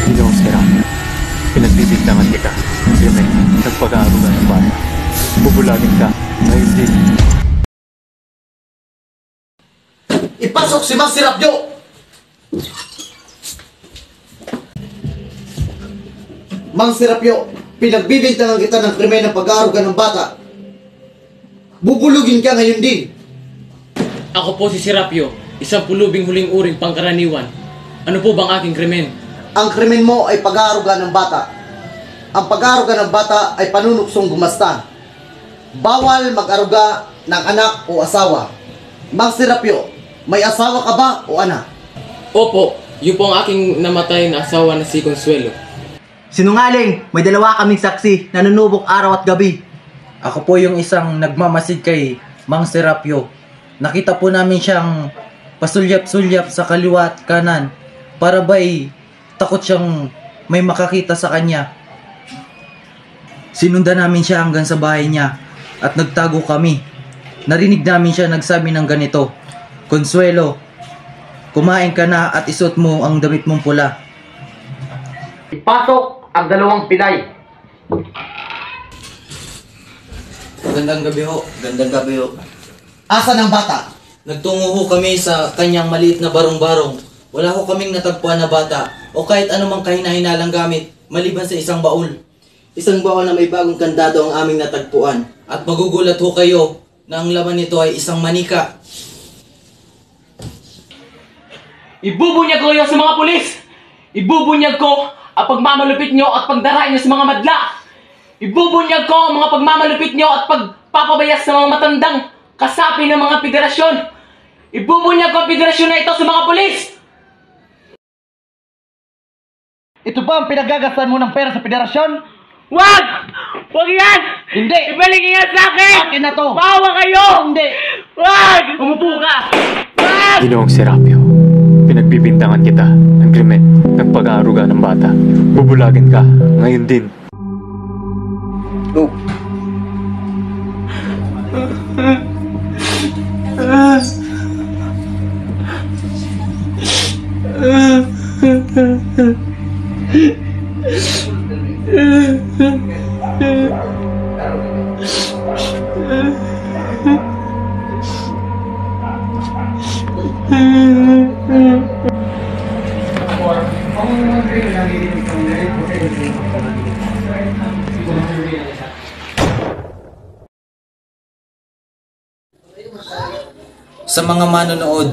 Ginoong Serapio, pinagbibintangan kita. Krimen, nagpag-aaruga ng bata. Bubulagin ka, ngayon din. Ipasok si Mang Serapio! Mang Serapio, pinagbibintangan kita ng krimen ng pag-aaruga ng bata. Bubulugin ka ngayon din. Ako po si Serapio, isang pulubing huling uring pangkaraniwan. Ano po bang aking krimen? Ang krimen mo ay pag-aaruga ng bata. Ang pag-aaruga ng bata ay panunuksong gumasta. Bawal mag-aruga ng anak o asawa. Mang Serapio, may asawa ka ba o anak? Opo, yun po ang aking namatay na asawa na si Consuelo. Sinungaling! May dalawa kaming saksi na nanunubok araw at gabi. Ako po yung isang nagmamasid kay Mang Serapio. Nakita po namin siyang pasulyap-sulyap sa kaliwa at kanan para ba'y takot siyang may makakita sa kanya. Sinundan namin siya hanggang sa bahay niya at nagtago kami. Narinig namin siya nagsabi ng ganito, "Consuelo, kumain ka na at isuot mo ang damit mong pula." Ipasok ang dalawang pilay. Gandang gabi ho. Gandang gabi ho. Asan ang bata? Nagtungo ho kami sa kanyang maliit na barong-barong. Wala ho kaming natagpuan na bata o kahit anumang kahina-hinalang gamit maliban sa isang baul. Isang baul na may bagong kandado ang aming natagpuan. At magugulat ho kayo na ang laman nito ay isang manika. Ibubunyag ko kayo sa mga pulis! Ibubunyag ko ang pagmamalupit nyo at pagdarain nyo sa mga madla! Ibubunyag ko ang mga pagmamalupit nyo at pagpapabayas sa mga matandang kasapi ng mga federasyon! Ibubunyag ko ang federasyon na ito sa mga pulis! Ito ba ang pinagagastan mo ng pera sa federasyon? Wag! Wag yan! Hindi! Ibalik yan sa akin! Akin na to! Bawa kayo! Hindi! Wag! Umupo ka! Wag! Ginoong Serapio, pinagbibintangan kita ng krimen ng pag-aaruga ng bata. Bubulagin ka, ngayon din. Go! Sa mga manonood,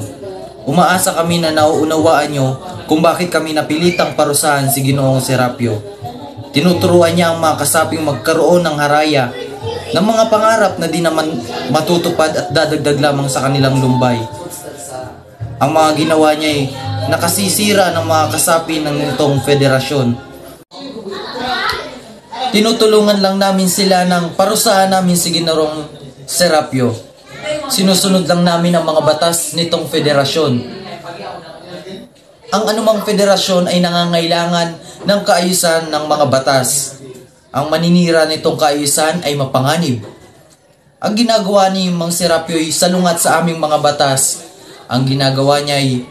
umaasa kami na nauunawaan nyo kung bakit kami napilitang parusahan si Ginoong Serapio. Tinuturuan niya ang mga kasaping magkaroon ng haraya ng mga pangarap na di naman matutupad at dadagdag lamang sa kanilang lumbay. Ang mga ginawa niya ay nakasisira ng mga kasapi ng itong federasyon. Tinutulungan lang namin sila ng parusahan namin si Ginoong Serapio. Sinusunod lang namin ang mga batas nitong federasyon. Ang anumang federasyon ay nangangailangan ng kaayusan ng mga batas. Ang maninira nitong kaayusan ay mapanganib. Ang ginagawa ni Mang Serapio ay salungat sa aming mga batas. Ang ginagawa niya ay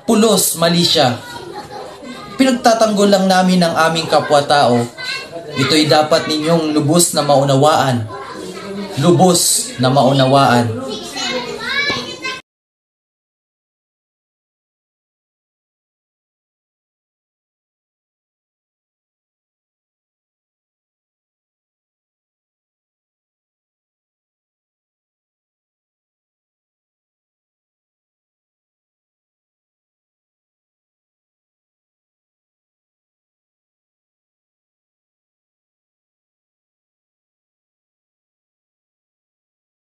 pulos, mali siya. Pinagtatanggol lang namin ang aming kapwa-tao. Ito'y dapat ninyong lubos na maunawaan. Lubos na maunawaan.